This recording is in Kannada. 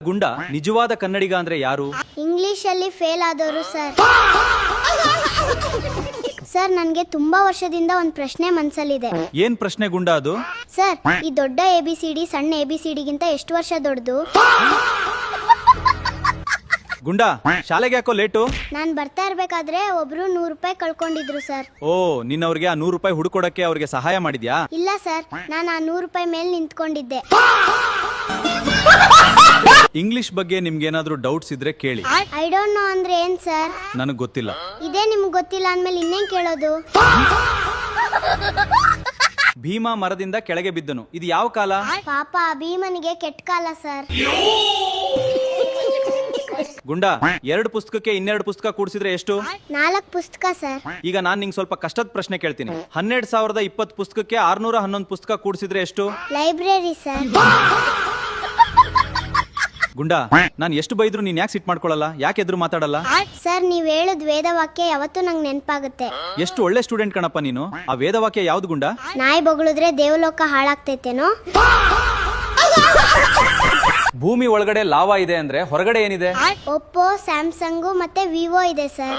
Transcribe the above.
ಗುಂಡ ನಿಜವಾದ ಕನ್ನಡಿಗ ಅಂದ್ರೆ ಯಾರು? ಇಂಗ್ಲಿಷ್ ಅಲ್ಲಿ ಫೇಲ್ ಆದವರು ಸರ್. ಸರ್ ನನಗೆ ತುಂಬಾ ವರ್ಷದಿಂದ ಒಂದು ಪ್ರಶ್ನೆ ಮನಸ್ಸಲ್ಲಿದೆ. ಏನ್ ಪ್ರಶ್ನೆ ಗುಂಡ ಅದು? ಸರ್ ಈ ದೊಡ್ಡ ABCD ಸಣ್ಣ ABCDಗಿಂತ ಎಷ್ಟು ವರ್ಷ ದೊಡ್ಡದು? ಗುಂಡ ಶಾಲೆಗೆ ಯಾಕೋ ಲೇಟು? ನಾನು ಬರ್ತಾ ಇರ್ಬೇಕಾದ್ರೆ ಒಬ್ರು 100 ರೂಪಾಯಿ ಕಳ್ಕೊಂಡಿದ್ರು ಸರ್. ಓ ನೀನ್ ಅವ್ರಿಗೆ ಆ 100 ರೂಪಾಯಿ ಹುಡುಕೊಡಕ್ಕೆ ಅವ್ರಿಗೆ ಸಹಾಯ ಮಾಡಿದ್ಯಾ? ಇಲ್ಲ ಸರ್, ನಾನು ಆ 100 ರೂಪಾಯಿ ಮೇಲೆ ನಿಂತ್ಕೊಂಡಿದ್ದೆ. ಇಂಗ್ಲಿಷ್ ಬಗ್ಗೆ ನಿಮ್ಗೆ ಏನಾದ್ರೂ ಡೌಟ್ಸ್ ಇದ್ರೆ ಕೇಳಿ. ಐ ಡೋಂಟ್ ನೋ ಅಂದ್ರೆ ಏನ್ ಸರ್? ನನಗ್ ಗೊತ್ತಿಲ್ಲ. ಇದೇ ನಿಮ್ಗೆ ಗೊತ್ತಿಲ್ಲ ಅಂದ್ಮೇಲೆ ಇನ್ನೇನ್ ಕೇಳೋದು? ಭೀಮಾ ಮರದಿಂದ ಕೆಳಗೆ ಬಿದ್ದನು, ಇದು ಯಾವ ಕಾಲ? ಪಾಪ ಭೀಮನಿಗೆ ಕೆಟ್ಟ ಕಾಲ ಸರ್. ಗುಂಡ 2 ಪುಸ್ತಕಕ್ಕೆ 2 ಪುಸ್ತಕ ಕೂಡಿಸಿದ್ರೆ ಎಷ್ಟು? 4 ಪುಸ್ತಕ ಸರ್. ಈಗ ನಾನ್ ನಿಂಗೆ ಸ್ವಲ್ಪ ಕಷ್ಟದ ಪ್ರಶ್ನೆ ಕೇಳ್ತೀನಿ. 12,020 ಪುಸ್ತಕಕ್ಕೆ 611 ಪುಸ್ತಕ ಕೂಡಿಸಿದ್ರೆ ಎಷ್ಟು? Library sir. ಗುಂಡ ನಾನ್ ಎಷ್ಟು ಬೈದ್ರು ನೀನ್ ಯಾಕೆ ಸಿಟ್ ಮಾಡ್ಕೊಳ್ಳಲ್ಲ? ಯಾಕೆ ಎದುರು ಮಾತಾಡಲ್ಲ? ಸರ್ ನೀವ್ ಹೇಳುದ್ ವೇದವಾಕ್ಯ ಯಾವತ್ತೂ ನಂಗೆ ನೆನಪಾಗುತ್ತೆ. ಎಷ್ಟು ಒಳ್ಳೆ ಸ್ಟೂಡೆಂಟ್ ಕಣಪ್ಪ ನೀನು. ಆ ವೇದವಾಕ್ಯ ಯಾವ್ದು ಗುಂಡ? ನಾಯಿ ಬೊಗಳಿದ್ರೆ ದೇವಲೋಕ ಹಾಳಾಗ್ತೈತೇನೋ. ಭೂಮಿ ಒಳಗಡೆ ಲಾವಾ ಇದೆ ಅಂದ್ರೆ ಹೊರಗಡೆ ಏನಿದೆ? ಒಪ್ಪೋ, ಸ್ಯಾಮ್ಸಂಗು ಮತ್ತೆ ವಿವೋ ಇದೆ ಸರ್.